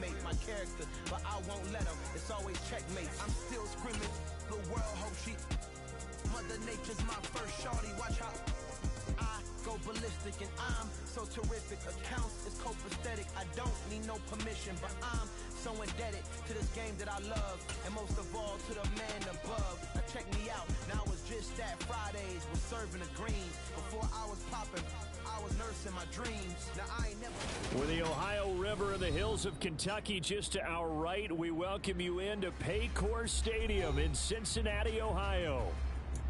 checkmate my character, but I won't let them. It's always checkmate. I'm still screaming. The world hopes she. Mother Nature's my first shorty. Watch how I go ballistic, and I'm so terrific. Accounts is copacetic. I don't need no permission, but I'm so indebted to this game that I love, and most of all to the man above. Now check me out. Now it was just that Fridays was serving the greens. Before I was popping, I was nursing my dreams. Now I ain't never. With the Ohio River and the hills of Kentucky just to our right, we welcome you into Paycor Stadium in Cincinnati, Ohio.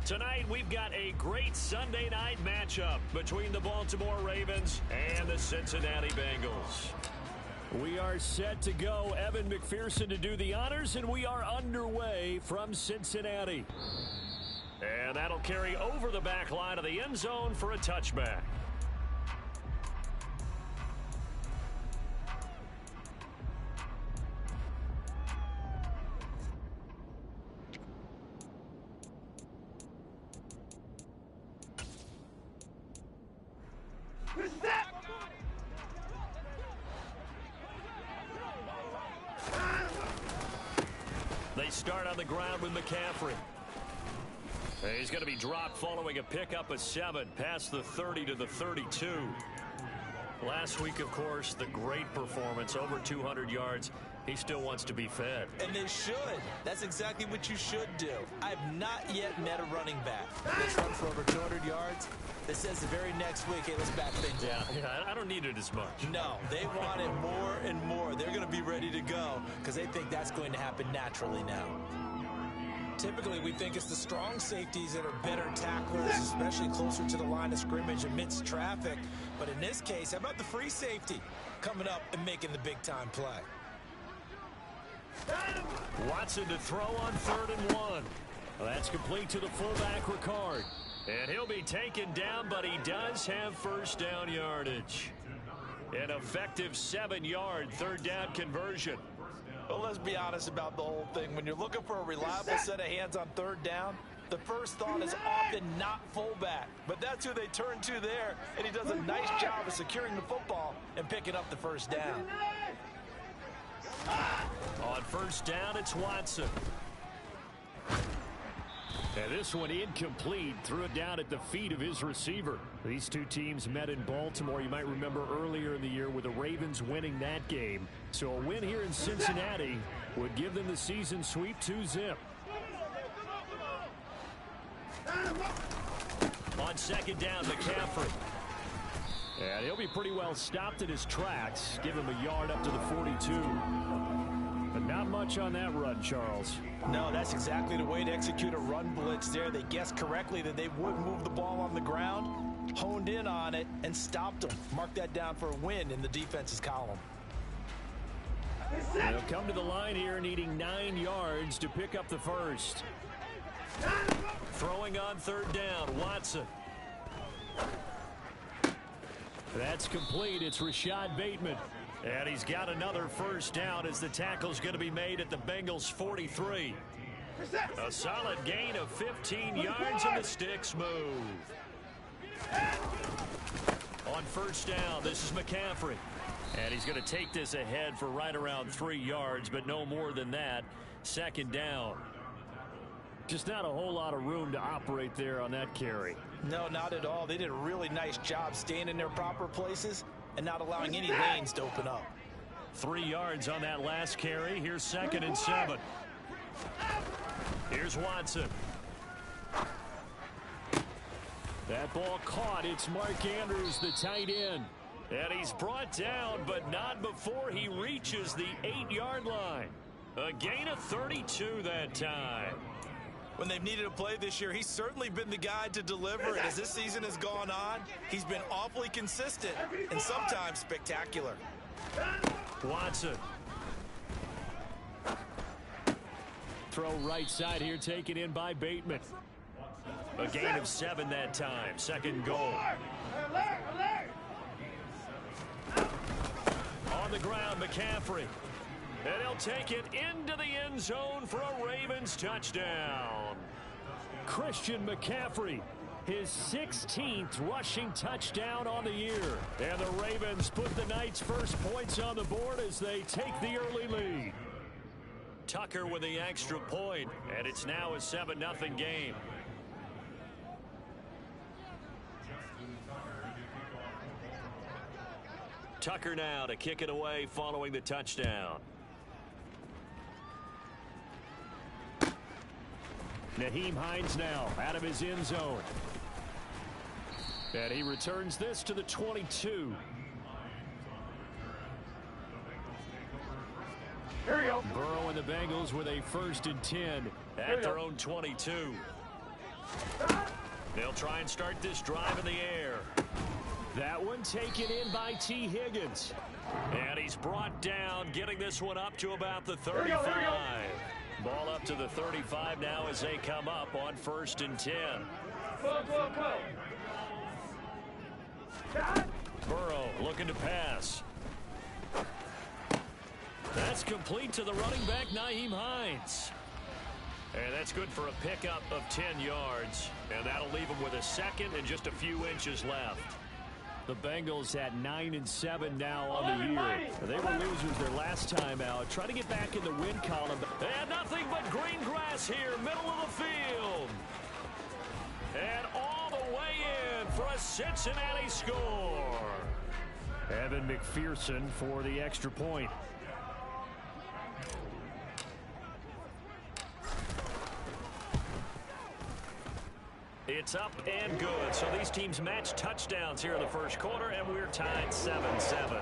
Tonight, we've got a great Sunday night matchup between the Baltimore Ravens and the Cincinnati Bengals. We are set to go. Evan McPherson to do the honors, and we are underway from Cincinnati. And that'll carry over the back line of the end zone for a touchback. They start on the ground with McCaffrey. He's going to be dropped following a pickup of 7 past the 30 to the 32. Last week, of course, the great performance, over 200 yards. He still wants to be fed. And they should. That's exactly what you should do. I've not yet met a running back that's run for over 200 yards that says the very next week, hey, let's back things up. Yeah, I don't need it as much. No, they want it more and more. They're going to be ready to go because they think that's going to happen naturally now. Typically, we think it's the strong safeties that are better tacklers, especially closer to the line of scrimmage amidst traffic. But in this case, how about the free safety coming up and making the big-time play? Watson to throw on 3rd and 1. Well, that's complete to the fullback, Ricard. And he'll be taken down, but he does have first down yardage. An effective 7-yard third down conversion. Well, let's be honest about the whole thing. When you're looking for a reliable set of hands on 3rd down, the first thought is often not fullback. But that's who they turn to there, and he does a nice job of securing the football and picking up the first down. On first down, it's Watson. And this one incomplete. Threw it down at the feet of his receiver. These two teams met in Baltimore. You might remember earlier in the year with the Ravens winning that game. So a win here in Cincinnati would give them the season sweep 2-zip. On second down, McCaffrey. And he'll be pretty well stopped in his tracks. Give him a yard up to the 42. But not much on that run, Charles. No, that's exactly the way to execute a run blitz there. They guessed correctly that they would move the ball on the ground, honed in on it, and stopped them. Mark that down for a win in the defense's column. They'll come to the line here needing 9 yards to pick up the first. Throwing on 3rd down, Watson. That's complete. It's Rashad Bateman. And he's got another first down as the tackle's going to be made at the Bengals' 43. A solid gain of 15 yards and the sticks move. On first down, this is McCaffrey. And he's going to take this ahead for right around 3 yards, but no more than that. Second down. Just not a whole lot of room to operate there on that carry. No, not at all. They did a really nice job staying in their proper places and not allowing any lanes to open up. 3 yards on that last carry. Here's 2nd and 7. Here's Watson. That ball caught. It's Mark Andrews, the tight end. And he's brought down, but not before he reaches the 8-yard line. A gain of 32 that time. When they've needed a play this year, he's certainly been the guy to deliver. And as this season has gone on, he's been awfully consistent and sometimes spectacular. Watson. Throw right side here, taken in by Bateman. A gain of 7 that time. 2nd goal. On the ground, McCaffrey. And he'll take it into the end zone for a Ravens touchdown. Christian McCaffrey, his 16th rushing touchdown on the year. And the Ravens put the Knights' first points on the board as they take the early lead. Tucker with the extra point, and it's now a 7-0 game. Tucker now to kick it away following the touchdown. Nyheim Hines now out of his end zone. And he returns this to the 22. Here we go. Burrow and the Bengals with a 1st and 10 at their own 22. They'll try and start this drive in the air. That one taken in by T. Higgins. And he's brought down, getting this one up to about the 35. Ball up to the 35 now as they come up on 1st and 10. Burrow looking to pass. That's complete to the running back, Nyheim Hines. And that's good for a pickup of 10 yards. And that'll leave him with a 2nd and just a few inches left. The Bengals at 9-7 now on the year. They were losers their last time out. Try to get back in the win column. And nothing but green grass here, middle of the field. And all the way in for a Cincinnati score. Evan McPherson for the extra point. It's up and good. So these teams match touchdowns here in the first quarter, and we're tied 7-7.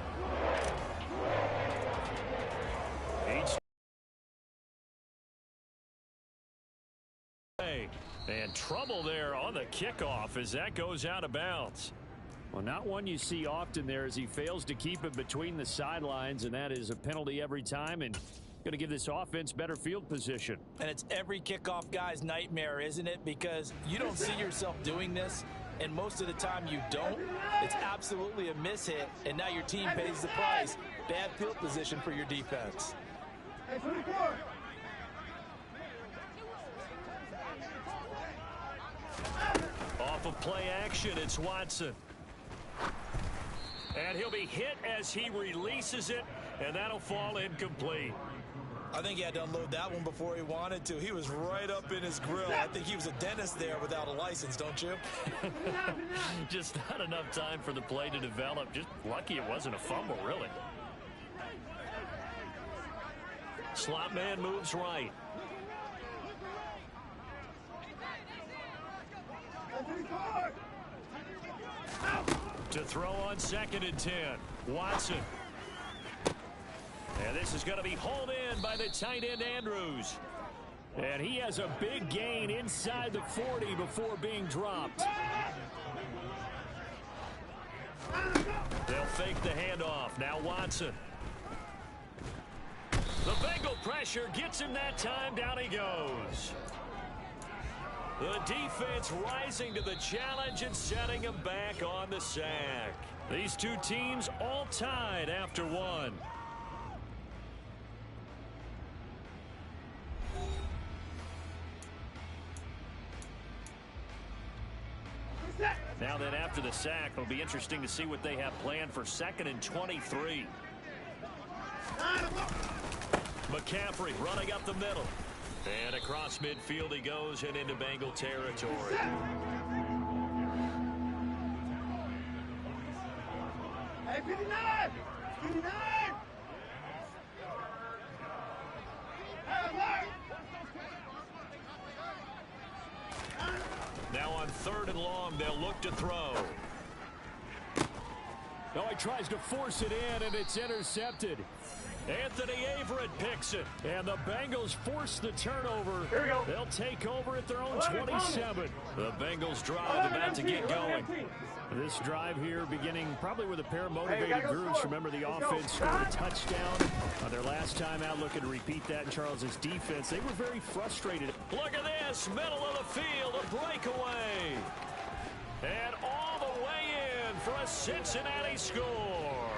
And trouble there on the kickoff as that goes out of bounds. Well, not one you see often there as he fails to keep it between the sidelines, and that is a penalty every time, and going to give this offense better field position. And it's every kickoff guy's nightmare, isn't it? Because you don't see yourself doing this, and most of the time you don't. It's absolutely a mishit, and now your team pays the price. Bad field position for your defense. Off of play action, it's Watson. And he'll be hit as he releases it, and that'll fall incomplete. I think he had to unload that one before he wanted to. He was right up in his grill. I think he was a dentist there without a license, don't you? Just not enough time for the play to develop. Just lucky it wasn't a fumble, really. Slot man moves right. To throw on 2nd and 10. Watson. And this is going to be hauled in by the tight end Andrews. And he has a big gain inside the 40 before being dropped. They'll fake the handoff. Now Watson. The Bengal pressure gets him that time. Down he goes. The defense rising to the challenge and setting him back on the sack. These two teams all tied after one. Now then, after the sack, it'll be interesting to see what they have planned for 2nd and 23. McCaffrey running up the middle. And across midfield he goes and into Bengal territory. Hey, 59! 59! Now on 3rd and long, they'll look to throw. Oh, he tries to force it in, and it's intercepted. Anthony Averett picks it, and the Bengals force the turnover. Here we go. They'll take over at their own 27. The Bengals drive about to get going. This drive here beginning probably with a pair of motivated groups. Remember, the offense scored a touchdown their last time out. Looking to repeat that in Charles's defense. They were very frustrated. Look at this, middle of the field, a breakaway. And all the way in for a Cincinnati score.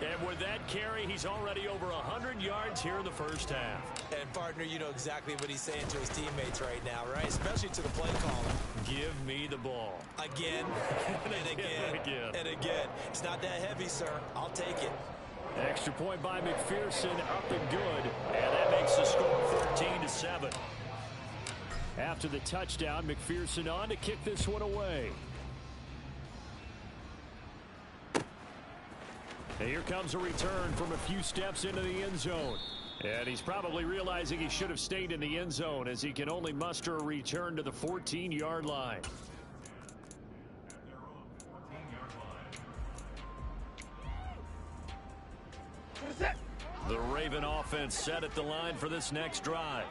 And with that carry, he's already over 100 yards here in the first half. And, partner, you know exactly what he's saying to his teammates right now, right? Especially to the play caller. Give me the ball. Again, and again, and again. It's not that heavy, sir. I'll take it. Extra point by McPherson, up and good. And that makes the score 13-7. After the touchdown, McPherson on to kick this one away. And here comes a return from a few steps into the end zone. And he's probably realizing he should have stayed in the end zone as he can only muster a return to the 14-yard line. The Raven offense set at the line for this next drive.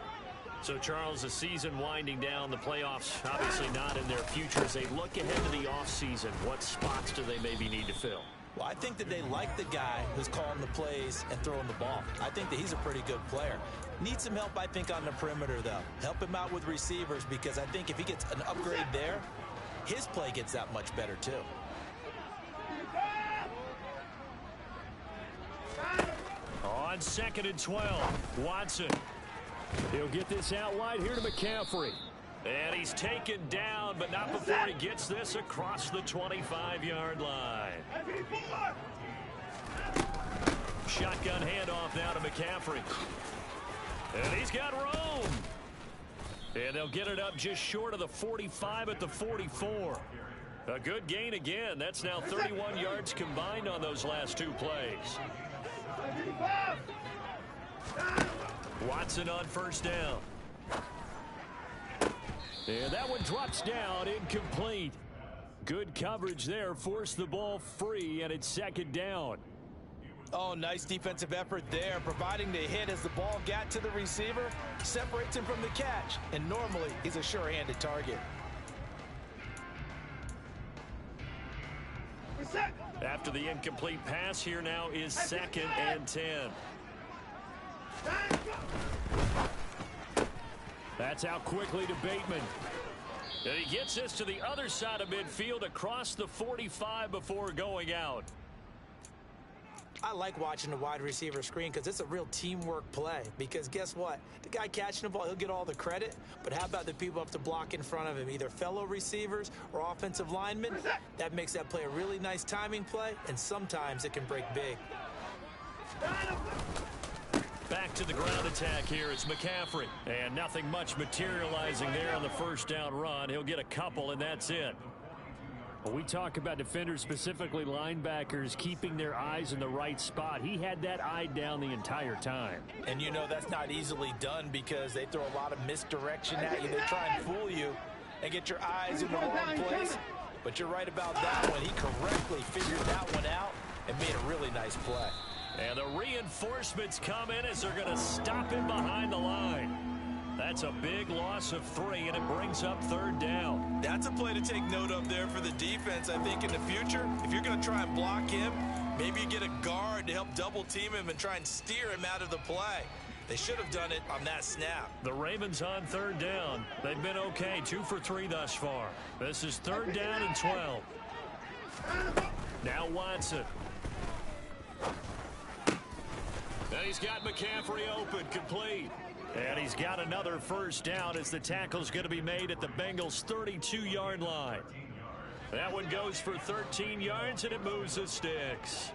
So, Charles, the season winding down, the playoffs obviously not in their future. As they look ahead to the offseason, what spots do they maybe need to fill? Well, I think that they like the guy who's calling the plays and throwing the ball. I think that he's a pretty good player. Needs some help, I think, on the perimeter, though. Help him out with receivers, because I think if he gets an upgrade there, his play gets that much better, too. On 2nd and 12, Watson. He'll get this out wide here to McCaffrey. And he's taken down, but not before he gets this across the 25-yard line. Shotgun handoff now to McCaffrey. And he's got room. And they'll get it up just short of the 45 at the 44. A good gain again. That's now 31 yards combined on those last two plays. Watson on first down. And that one drops down, incomplete. Good coverage there, forced the ball free, and it's 2nd down. Oh, nice defensive effort there, providing the hit as the ball got to the receiver, separates him from the catch, and normally he's a sure-handed target. After the incomplete pass, here now is 2nd and 10. That's out quickly to Bateman. And he gets this to the other side of midfield across the 45 before going out. I like watching the wide receiver screen because it's a real teamwork play. Because guess what? The guy catching the ball, he'll get all the credit. But how about the people up to block in front of him, either fellow receivers or offensive linemen? That makes that play a really nice timing play, and sometimes it can break big. Back to the ground attack here. It's McCaffrey. And nothing much materializing there on the first down run. He'll get a couple, and that's it. When we talk about defenders, specifically linebackers, keeping their eyes in the right spot, he had that eye down the entire time. And you know that's not easily done because they throw a lot of misdirection at you. They try and fool you and get your eyes in the wrong place. But you're right about that one. He correctly figured that one out and made a really nice play. And the reinforcements come in as they're going to stop him behind the line. That's a big loss of 3, and it brings up 3rd down. That's a play to take note of there for the defense. I think in the future, if you're going to try and block him, maybe you get a guard to help double team him and try and steer him out of the play. They should have done it on that snap. The Ravens on 3rd down. They've been okay, 2 for 3 thus far. This is 3rd down and 12. Now Watson. And he's got McCaffrey open, complete. And he's got another first down as the tackle's going to be made at the Bengals' 32-yard line. That one goes for 13 yards, and it moves the sticks.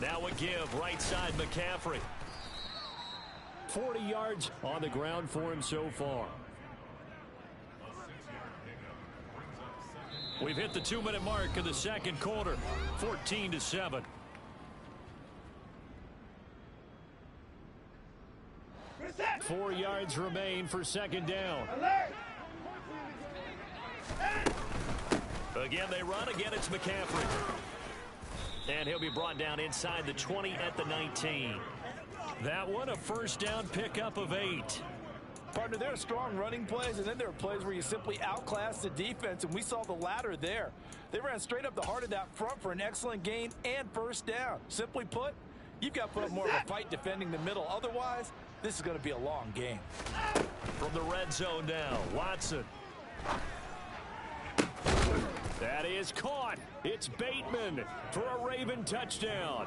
Now a give, right side McCaffrey. 40 yards on the ground for him so far. We've hit the 2-minute mark of the second quarter, 14-7. Four yards remain for 2nd down. Again, they run. Again, it's McCaffrey. And he'll be brought down inside the 20 at the 19. That one, a first down pickup of 8. Partner, there are strong running plays, and then there are plays where you simply outclass the defense, and we saw the latter there. They ran straight up the heart of that front for an excellent gain and first down. Simply put, you've got to put up more of a fight defending the middle. Otherwise, this is going to be a long game. From the red zone now, Watson. That is caught. It's Bateman for a Raven touchdown.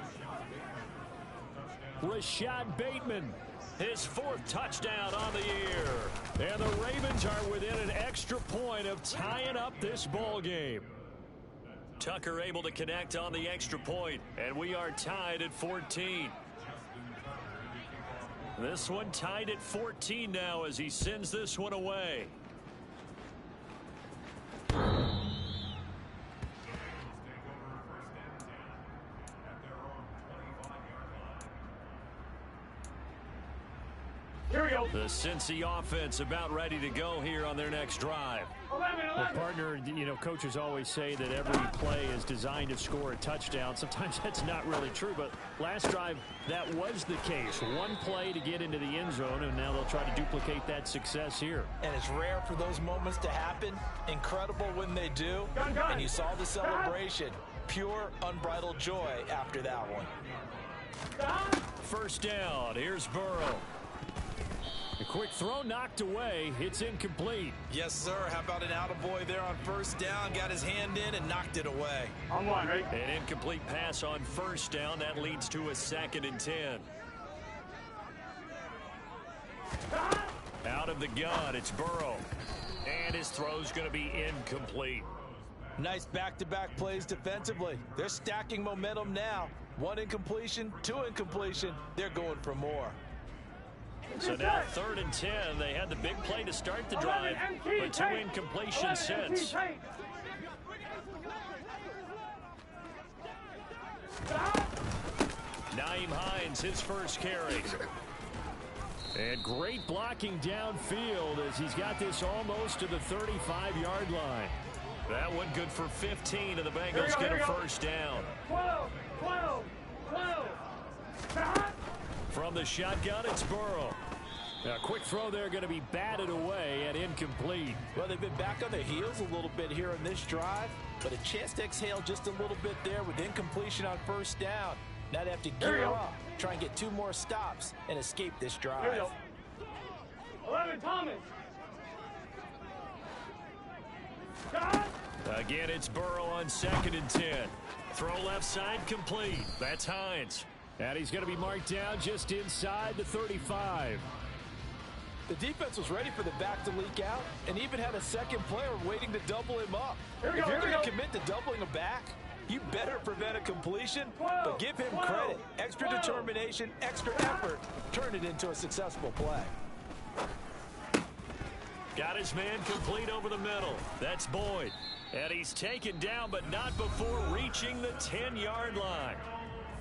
Rashad Bateman, his 4th touchdown on the year. And the Ravens are within an extra point of tying up this ball game. Tucker able to connect on the extra point, and we are tied at 14. This one tied at 14 now as he sends this one away. Here we go. The Cincy offense about ready to go here on their next drive. 11. Well, partner, you know, coaches always say that every play is designed to score a touchdown. Sometimes that's not really true, but last drive, that was the case. One play to get into the end zone, and now they'll try to duplicate that success here. And it's rare for those moments to happen. Incredible when they do. And you saw the celebration. Pure, unbridled joy after that one. First down. Here's Burrow. A quick throw knocked away. It's incomplete. Yes, sir. How about an attaboy there on first down? Got his hand in and knocked it away. On one, right? An incomplete pass on first down. That leads to a 2nd and 10. Out of the gun, it's Burrow. And his throw's going to be incomplete. Nice back-to-back plays defensively. They're stacking momentum now. 1 incompletion, 2 incompletion. They're going for more. So now 3rd and 10. They had the big play to start the drive, but 2 incompletions since. Nyheim Hines, his first carry. And great blocking downfield as he's got this almost to the 35-yard line. That one good for 15, and the Bengals get a first down. 12. From the shotgun, it's Burrow. A quick throw there going to be batted away and incomplete. Well, they've been back on their heels a little bit here in this drive, but a chance to exhale just a little bit there with incompletion on first down. Now they have to gear up, try and get 2 more stops and escape this drive. 11, Thomas. Again, it's Burrow on 2nd and 10. Throw left side complete. That's Hines. And he's going to be marked down just inside the 35. The defense was ready for the back to leak out and even had a second player waiting to double him up. If you're going to commit to doubling a back, you better prevent a completion, but give him credit. Extra determination, extra effort, turn it into a successful play. Got his man complete over the middle. That's Boyd. And he's taken down, but not before reaching the 10-yard line.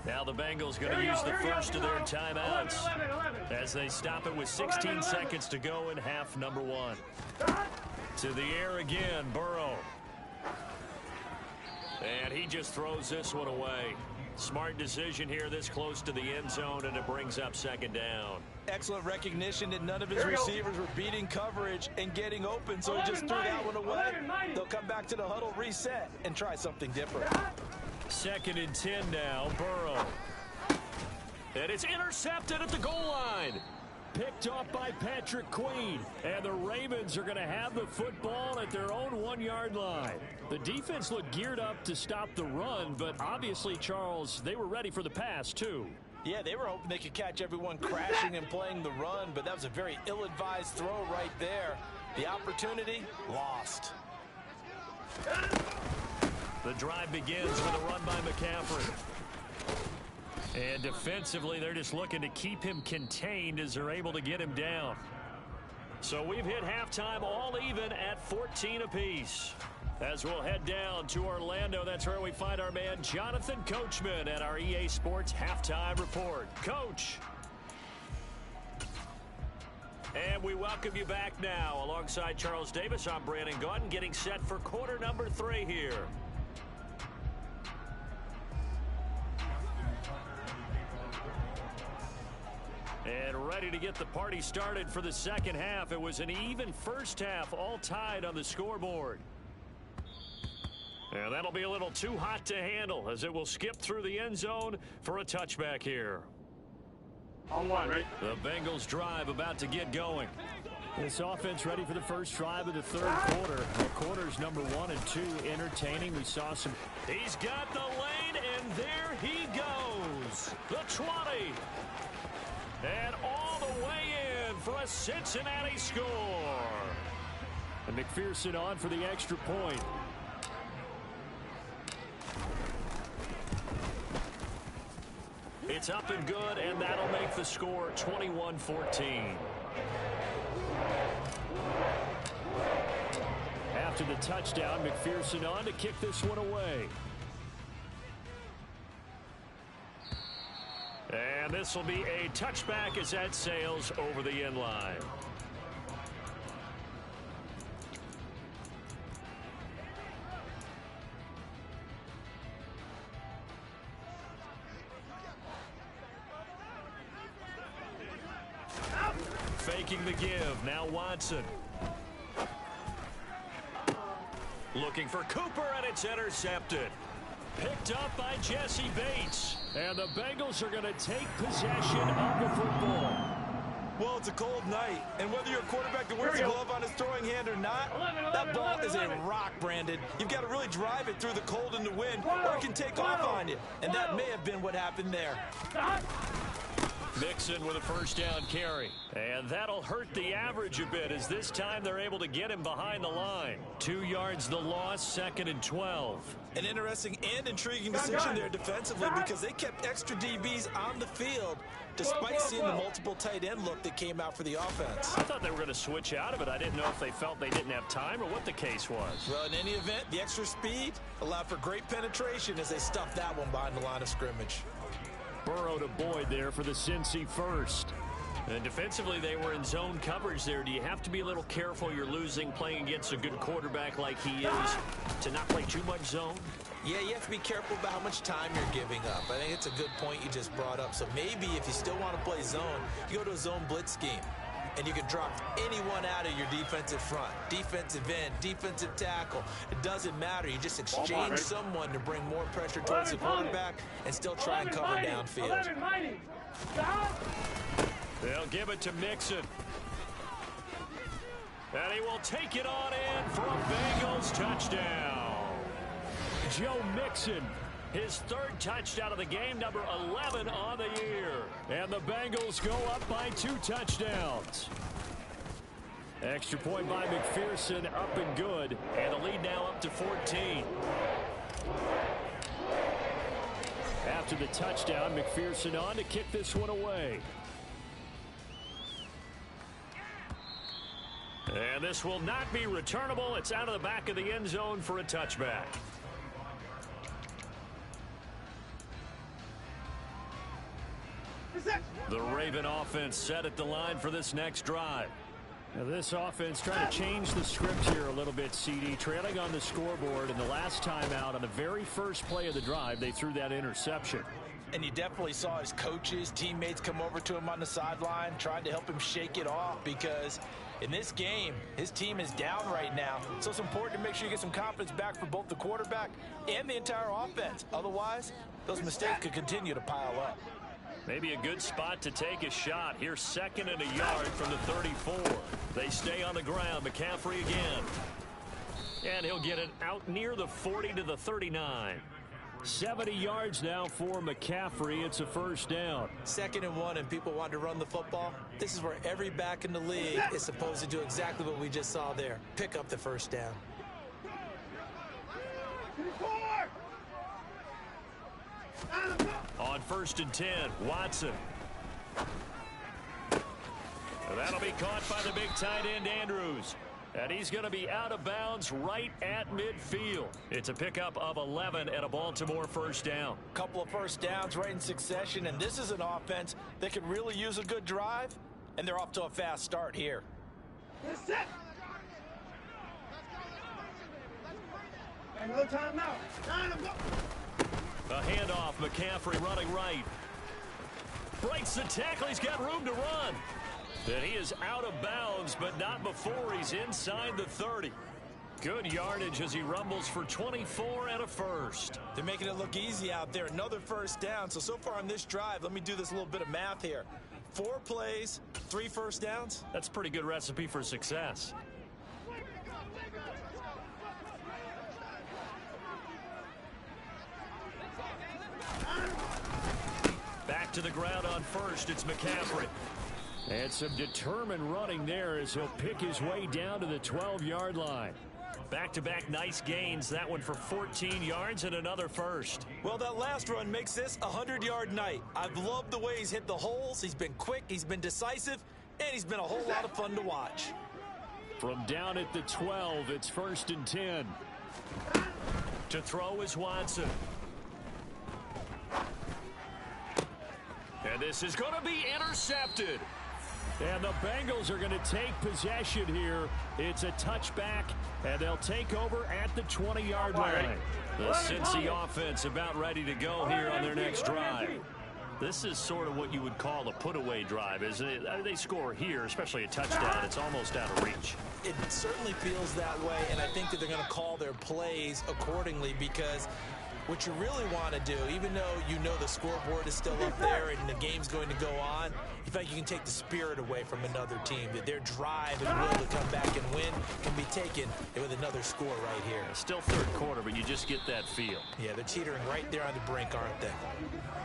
Now the Bengals going to use the first of their timeouts as they stop it with 16 seconds to go in half number 1. To the air again, Burrow. And he just throws this one away. Smart decision here this close to the end zone, and it brings up 2nd down. Excellent recognition that none of his receivers were beating coverage and getting open, so he just threw that one away. They'll come back to the huddle, reset, and try something different. 2nd and 10 now, Burrow. And it's intercepted at the goal line. Picked off by Patrick Queen. And the Ravens are going to have the football at their own 1-yard line. The defense looked geared up to stop the run, but obviously, Charles, they were ready for the pass, too. Yeah, they were hoping they could catch everyone crashing and playing the run, but that was a very ill-advised throw right there. The opportunity, lost. The drive begins with a run by McCaffrey. And defensively, they're just looking to keep him contained as they're able to get him down. So we've hit halftime all even at 14 apiece. As we'll head down to Orlando, that's where we find our man Jonathan Coachman at our EA Sports Halftime Report. Coach. And we welcome you back now. Alongside Charles Davis, I'm Brandon Gaudin, getting set for quarter number 3 here. And ready to get the party started for the second half. It was an even first half, all tied on the scoreboard. And that'll be a little too hot to handle as it will skip through the end zone for a touchback here. On one, right? The Bengals drive about to get going. This offense ready for the first drive of the third quarter. Quarters number 1 and 2 entertaining. We saw some. He's got the lane, and there he goes. The 20. And all the way in for a Cincinnati score. And McPherson on for the extra point. It's up and good, and that'll make the score 21-14. After the touchdown, McPherson on to kick this one away. And this will be a touchback as that sails over the end line. Faking the give. Now Watson. Looking for Cooper, and it's intercepted. Picked up by Jesse Bates. And the Bengals are going to take possession of the football. Well, it's a cold night, and whether you're a quarterback that wears a glove on his throwing hand or not, that ball is a rock, Brandon. You've got to really drive it through the cold and the wind, or it can take off on you. And that may have been what happened there. Mixon with a first down carry. And that'll hurt the average a bit, as this time they're able to get him behind the line. 2 yards the loss, 2nd and 12. An interesting and intriguing decision there defensively, because they kept extra DBs on the field despite seeing the multiple tight end look that came out for the offense. I thought they were going to switch out of it. I didn't know if they felt they didn't have time or what the case was. Well, in any event, the extra speed allowed for great penetration as they stuffed that one behind the line of scrimmage. Burrow to Boyd there for the Cincy first. And defensively, they were in zone coverage there. Do you have to be a little careful? You're losing playing against a good quarterback like he is to not play too much zone? Yeah, you have to be careful about how much time you're giving up. I think it's a good point you just brought up. So maybe if you still want to play zone, you go to a zone blitz scheme. And you can drop anyone out of your defensive front, defensive end, defensive tackle. It doesn't matter. You just exchange someone to bring more pressure towards the quarterback and still try and cover downfield. They'll give it to Mixon. And he will take it on in for a Bengals touchdown. Joe Mixon, his 3rd touchdown of the game, number 11 on the year. And the Bengals go up by 2 touchdowns. Extra point by McPherson, up and good. And the lead now up to 14. After the touchdown, McPherson on to kick this one away. And this will not be returnable. It's out of the back of the end zone for a touchback. The Raven offense set at the line for this next drive. Now this offense trying to change the script here a little bit, CD. Trailing on the scoreboard, and the last time out on the very first play of the drive, they threw that interception. And you definitely saw his coaches, teammates come over to him on the sideline, trying to help him shake it off, because in this game, his team is down right now. So it's important to make sure you get some confidence back for both the quarterback and the entire offense. Otherwise, those mistakes could continue to pile up. Maybe a good spot to take a shot. Here's 2nd and a yard from the 34. They stay on the ground. McCaffrey again. And he'll get it out near the 40 to the 39. 70 yards now for McCaffrey. It's a first down. 2nd and 1, and people want to run the football. This is where every back in the league is supposed to do exactly what we just saw there. Pick up the first down. On 1st and 10, Watson. And that'll be caught by the big tight end, Andrews. And he's going to be out of bounds right at midfield. It's a pickup of 11 and a Baltimore first down. Couple of first downs right in succession, and this is an offense that could really use a good drive, and they're off to a fast start here. No time now. A handoff, McCaffrey running right. Breaks the tackle, he's got room to run. And he is out of bounds, but not before he's inside the 30. Good yardage as he rumbles for 24 and a first. They're making it look easy out there. Another first down. So far on this drive, let me do this little bit of math here. 4 plays, 3 first downs. That's a pretty good recipe for success. Back to the ground on first. It's McCaffrey. And some determined running there as he'll pick his way down to the 12-yard line. Back-to-back nice gains. That one for 14 yards and another first. Well, that last run makes this a 100-yard night. I've loved the way he's hit the holes. He's been quick, he's been decisive, and he's been a whole lot of fun to watch. From down at the 12, it's 1st and 10. To throw is Watson. And this is going to be intercepted. And the Bengals are going to take possession here. It's a touchback, and they'll take over at the 20-yard line. The Cincy offense about ready to go here on their next drive. This is sort of what you would call a put-away drive, isn't it? They score here, especially a touchdown. It's almost out of reach. It certainly feels that way, and I think that they're going to call their plays accordingly because what you really want to do, even though you know the scoreboard is still up there and the game's going to go on, you feel like you can take the spirit away from another team. That their drive and will to come back and win can be taken with another score right here. Still third quarter, but you just get that feel. Yeah, they're teetering right there on the brink, aren't they?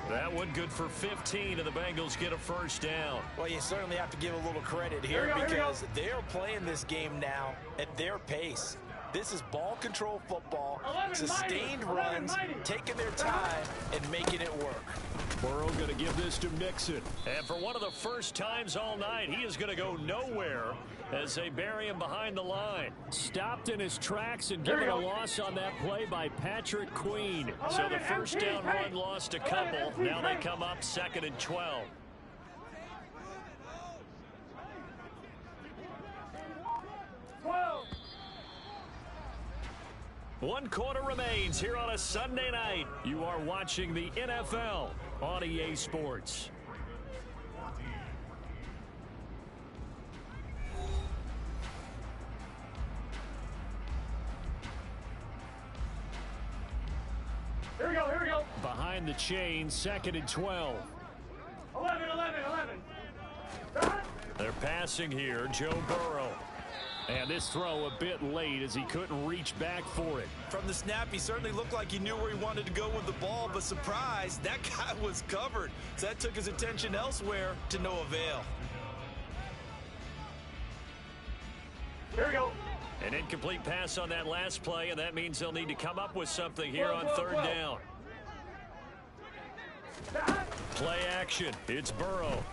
That one good for 15, and the Bengals get a first down. Well, you certainly have to give a little credit here because they're playing this game now at their pace. This is ball control football, sustained runs, taking their time and making it work. Burrow going to give this to Mixon. And for one of the first times all night, he is going to go nowhere as they bury him behind the line. Stopped in his tracks and given a loss on that play by Patrick Queen. So the first down run lost a couple. Now they come up 2nd and 12. One quarter remains here on a Sunday night. You are watching the NFL on EA Sports. Here we go. Behind the chain, 2nd and 12. 11. They're passing here, Joe Burrow. And this throw a bit late as he couldn't reach back for it. From the snap, he certainly looked like he knew where he wanted to go with the ball, but surprise, that guy was covered. So that took his attention elsewhere to no avail. Here we go. An incomplete pass on that last play, and that means they'll need to come up with something here on 3rd down. Play action. It's Burrow.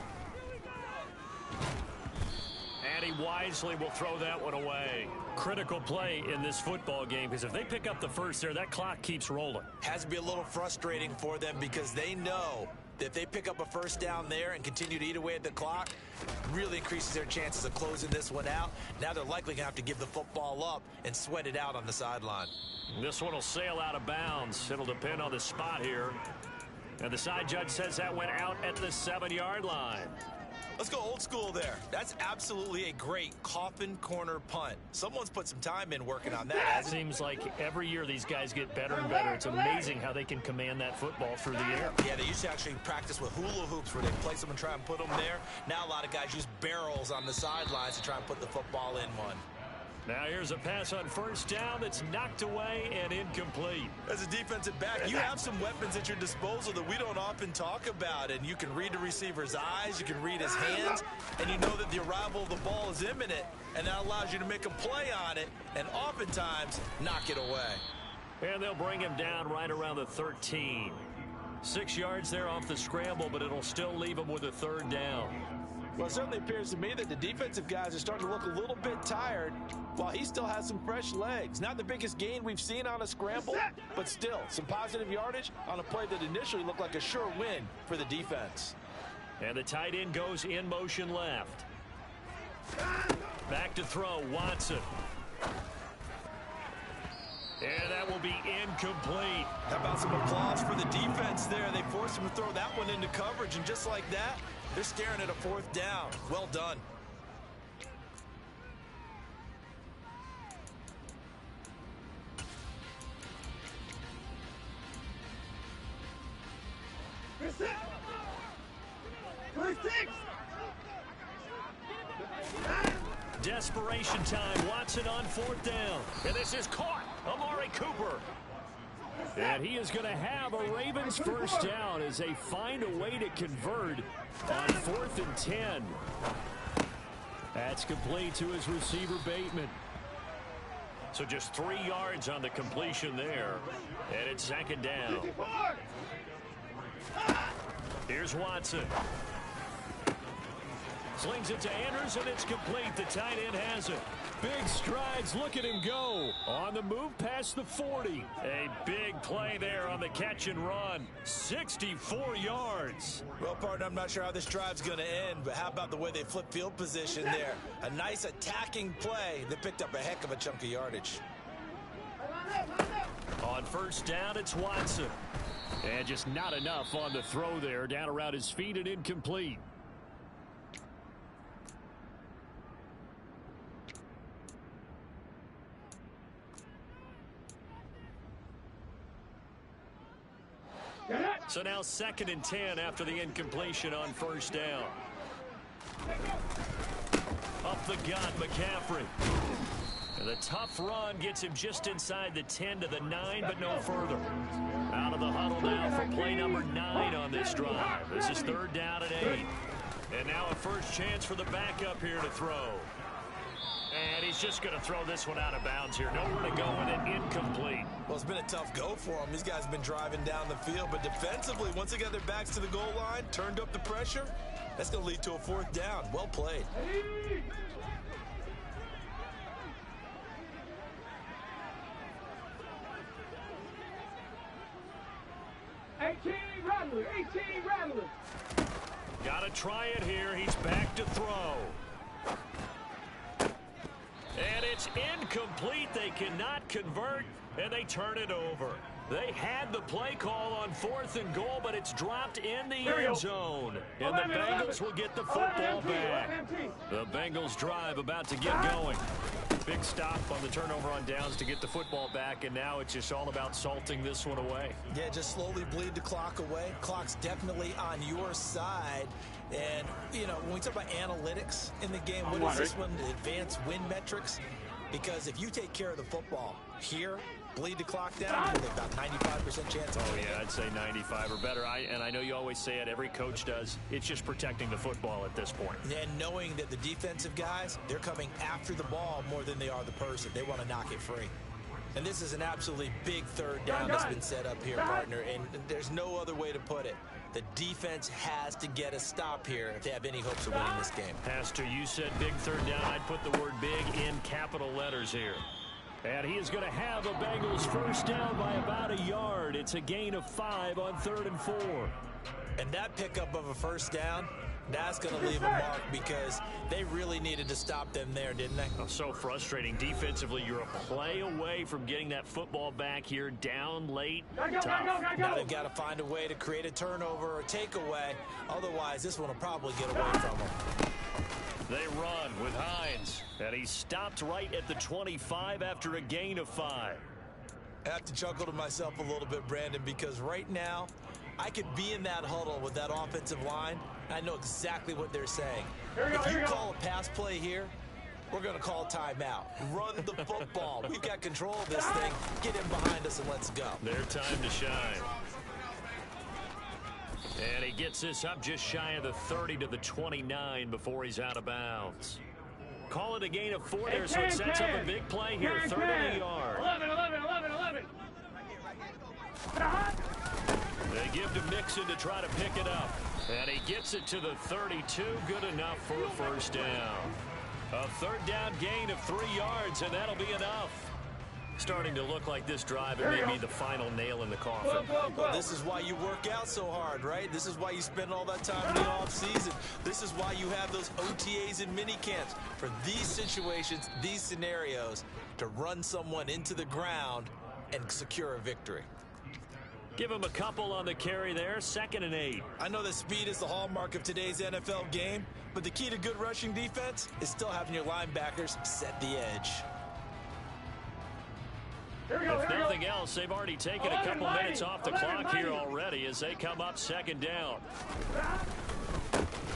And he wisely will throw that one away. Critical play in this football game because if they pick up the first there, that clock keeps rolling. Has to be a little frustrating for them because they know that if they pick up a first down there and continue to eat away at the clock, really increases their chances of closing this one out. Now they're likely going to have to give the football up and sweat it out on the sideline. This one will sail out of bounds. It'll depend on the spot here. And the side judge says that went out at the 7-yard line. Let's go old school there. That's absolutely a great coffin corner punt. Someone's put some time in working on that. It seems like every year these guys get better and better. It's amazing how they can command that football through the air. Yeah, they used to actually practice with hula hoops where they place them and try and put them there. Now a lot of guys use barrels on the sidelines to try and put the football in one. Now here's a pass on 1st down that's knocked away and incomplete. As a defensive back, you have some weapons at your disposal that we don't often talk about. And you can read the receiver's eyes, you can read his hands, and you know that the arrival of the ball is imminent. And that allows you to make a play on it and oftentimes knock it away. And they'll bring him down right around the 13. 6 yards there off the scramble, but it'll still leave him with a 3rd down. Well, it certainly appears to me that the defensive guys are starting to look a little bit tired while he still has some fresh legs. Not the biggest gain we've seen on a scramble, but still some positive yardage on a play that initially looked like a sure win for the defense. And the tight end goes in motion left. Back to throw, Watson. And that will be incomplete. How about some applause for the defense there? They forced him to throw that one into coverage, and just like that, they're staring at a 4th down. Well done. Six. desperation time. Watson on 4th down. And this is caught. Amari Cooper. And he is going to have a Ravens first down as they find a way to convert on 4th and 10. That's complete to his receiver, Bateman. So just 3 yards on the completion there. And it's 2nd down. Here's Watson. Slings it to Andrews, and it's complete. The tight end has it. Big strides. Look at him go. On the move past the 40. A big play there on the catch and run. 64 yards. Well, partner, I'm not sure how this drive's going to end, but how about the way they flip field position there? A nice attacking play that picked up a heck of a chunk of yardage. On 1st down, it's Watson. And just not enough on the throw there. Down around his feet and incomplete. So now 2nd and 10 after the incompletion on 1st down. Up the gut, McCaffrey. And the tough run gets him just inside the 10 to the 9, but no further. Out of the huddle now for play number 9 on this drive. This is 3rd down and 8. And now a first chance for the backup here to throw. And he's just going to throw this one out of bounds here. Nowhere to go with it. Incomplete. Well, it's been a tough go for them. These guys have been driving down the field. But defensively, once they got their backs to the goal line, turned up the pressure, that's going to lead to a 4th down. Well played. Got to try it here. He's back to throw. And it's incomplete. They cannot convert, and they turn it over. They had the play call on 4th and goal, but it's dropped in the end zone. And the Bengals will get the football back. The Bengals drive about to get going. Big stop on the turnover on downs to get the football back, and now it's just all about salting this one away. Yeah, just slowly bleed the clock away. Clock's definitely on your side. And, you know, when we talk about analytics in the game, what is this one? The advanced win metrics? Because if you take care of the football here, bleed the clock down, you have about 95% chance. Oh, yeah, I'd say 95 or better. And I know you always say it, every coach does. It's just protecting the football at this point. And knowing that the defensive guys, they're coming after the ball more than they are the person. They want to knock it free. And this is an absolutely big 3rd down that's been set up here, partner. And there's no other way to put it. The defense has to get a stop here if they have any hopes of winning this game. Has to. You said big 3rd down. I'd put the word big in capital letters here. And he is going to have a Bengals first down by about a yard. It's a gain of 5 on 3rd and 4. And that pickup of a first down, that's going to leave a mark because they really needed to stop them there, didn't they? Oh, so frustrating. Defensively, you're a play away from getting that football back here, down late. Tough. Now they've got to find a way to create a turnover or takeaway. Otherwise, this one will probably get away from them. They run with Hines, and he stopped right at the 25 after a gain of 5. I have to chuckle to myself a little bit, Brandon, because right now, I could be in that huddle with that offensive line. I know exactly what they're saying. If you call a pass play here, we're going to call a timeout. Run the football. We've got control of this thing. Get in behind us and let's go. Their time to shine. And he gets this up just shy of the 30 to the 29 before he's out of bounds. Call it a gain of 4 there, so it sets up a big play here. 3rd and a yard. 11. They give to Mixon to try to pick it up. And he gets it to the 32. Good enough for a first down. A 3rd down gain of 3 yards, and that'll be enough. Starting to look like this drive, it may be the final nail in the coffin. Well, this is why you work out so hard, right? This is why you spend all that time in the offseason. This is why you have those OTAs and mini camps for these situations, these scenarios, to run someone into the ground and secure a victory. Give him a couple on the carry there. 2nd and 8. I know that speed is the hallmark of today's NFL game, but the key to good rushing defense is still having your linebackers set the edge. If nothing else, they've already taken a couple minutes off the clock here already as they come up 2nd down.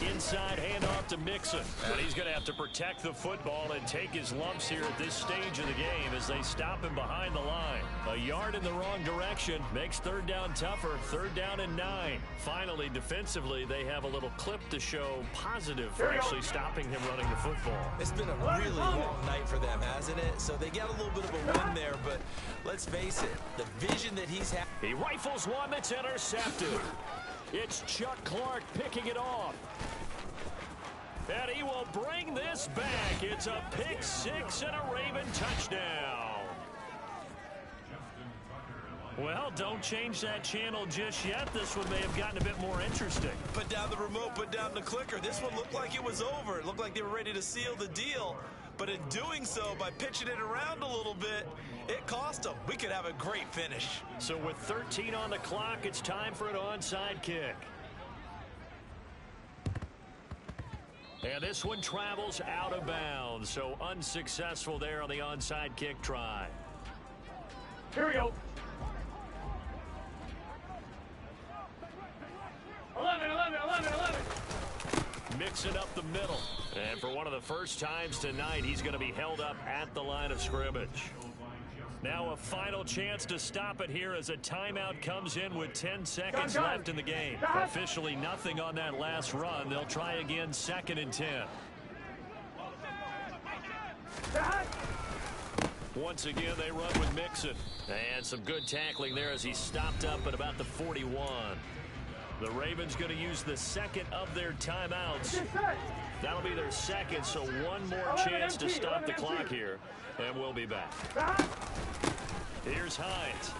Inside handoff to Mixon. And he's going to have to protect the football and take his lumps here at this stage of the game as they stop him behind the line. A yard in the wrong direction makes third down tougher. Third down and 9. Finally, defensively, they have a little clip to show positive for actually stopping him running the football. It's been a really long night for them, hasn't it? So they got a little bit of a win there, but let's face it, the vision that he's had. He rifles one that's intercepted. It's Chuck Clark picking it off. And he will bring this back. It's a pick six and a Raven touchdown. Well, don't change that channel just yet. This one may have gotten a bit more interesting. Put down the remote, put down the clicker. This one looked like it was over. It looked like they were ready to seal the deal. But in doing so, by pitching it around a little bit, it cost them. We could have a great finish. So with 13 on the clock, it's time for an onside kick. And this one travels out of bounds. So unsuccessful there on the onside kick try. Here we go. 11. Mixing up the middle. And for one of the first times tonight, he's going to be held up at the line of scrimmage. Now a final chance to stop it here as a timeout comes in with 10 seconds left in the game. Officially nothing on that last run. They'll try again 2nd and 10. Once again, they run with Mixon. And some good tackling there as he stopped up at about the 41. The Ravens going to use the second of their timeouts. That'll be their second, so one more chance to stop the clock here. And we'll be back. Here's Hines.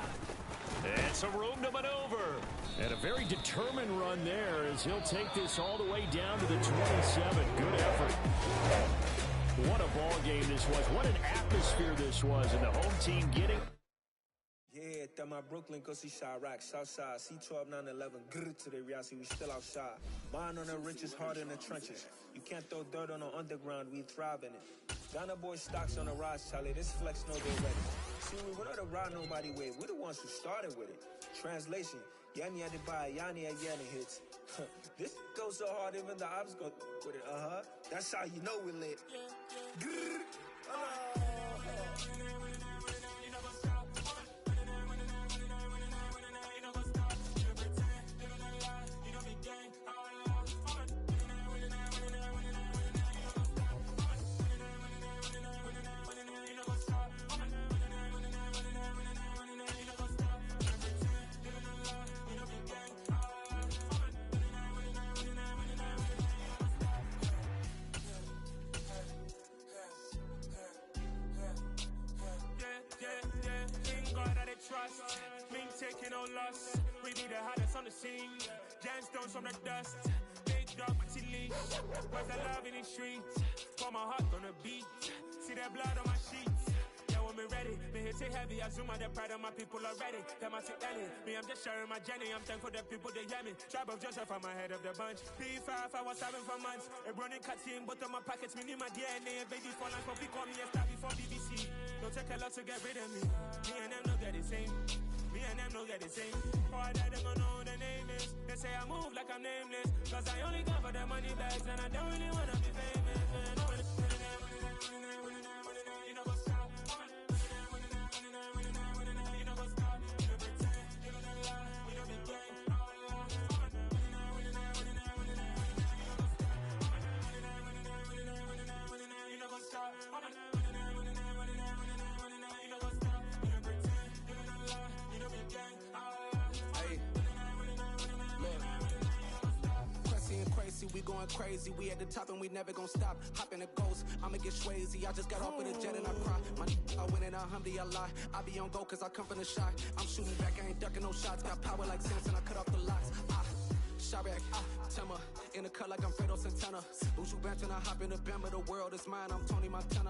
And some room to maneuver. And a very determined run there as he'll take this all the way down to the 27. Good effort. What a ball game this was. What an atmosphere this was. And the home team getting... Yeah, that my Brooklyn, go see Chirac, Southside, C12, 911, grrr to the reality, we still outside. Mine on the riches, hard in the trenches. You can't throw dirt on the underground, we thrive in it. Ghana boy stocks on the rise, Charlie, this flex no they ready. See, we're not a ride nobody way, we're the ones who started with it. Translation, Yanni had to buy, Yanni had Yanni hits. This goes so hard, even the ops go with it, That's how you know we're lit. Grrr, taking no loss. We be the hottest on the scene. Gemstones from the dust. Big dog, Matty leash. Where's the love in the streets? Pour my heart on the beat. See that blood on my sheets. Yeah, when me ready, me hit it heavy. I zoom out the pride of my people already. Them I see Ellie. Me, I'm just sharing my journey. I'm thankful that people they hear me. Tribe of Joseph, I'm ahead of the bunch. P5, I was having for months. A running cutscene, but on my pockets, me need my DNA. Baby for life, but we call me a star before BBC. Don't take a lot to get rid of me. Me and them don't get the same. Me and them don't get the same. All that them gonna know the name is. They say I move like I'm nameless. Cause I only come for the money bags and I don't really wanna be famous. You know what's up? You know what's up? You know pretend. You know the lie. You know the game. You know what's up? We going crazy, we at the top and we never gonna stop. Hop in a ghost, I'ma get swayzy. I just got off with a jet and I cry. I win in a Humvee, I lie. I be on go cause I come from the shot. I'm shooting back, I ain't ducking no shots. Got power like Samson, I cut off the locks. Chirac, Timmer, in the cut like I'm Fredo Santana. Uju Banton, I hop in the Bama, the world is mine. I'm Tony Montana.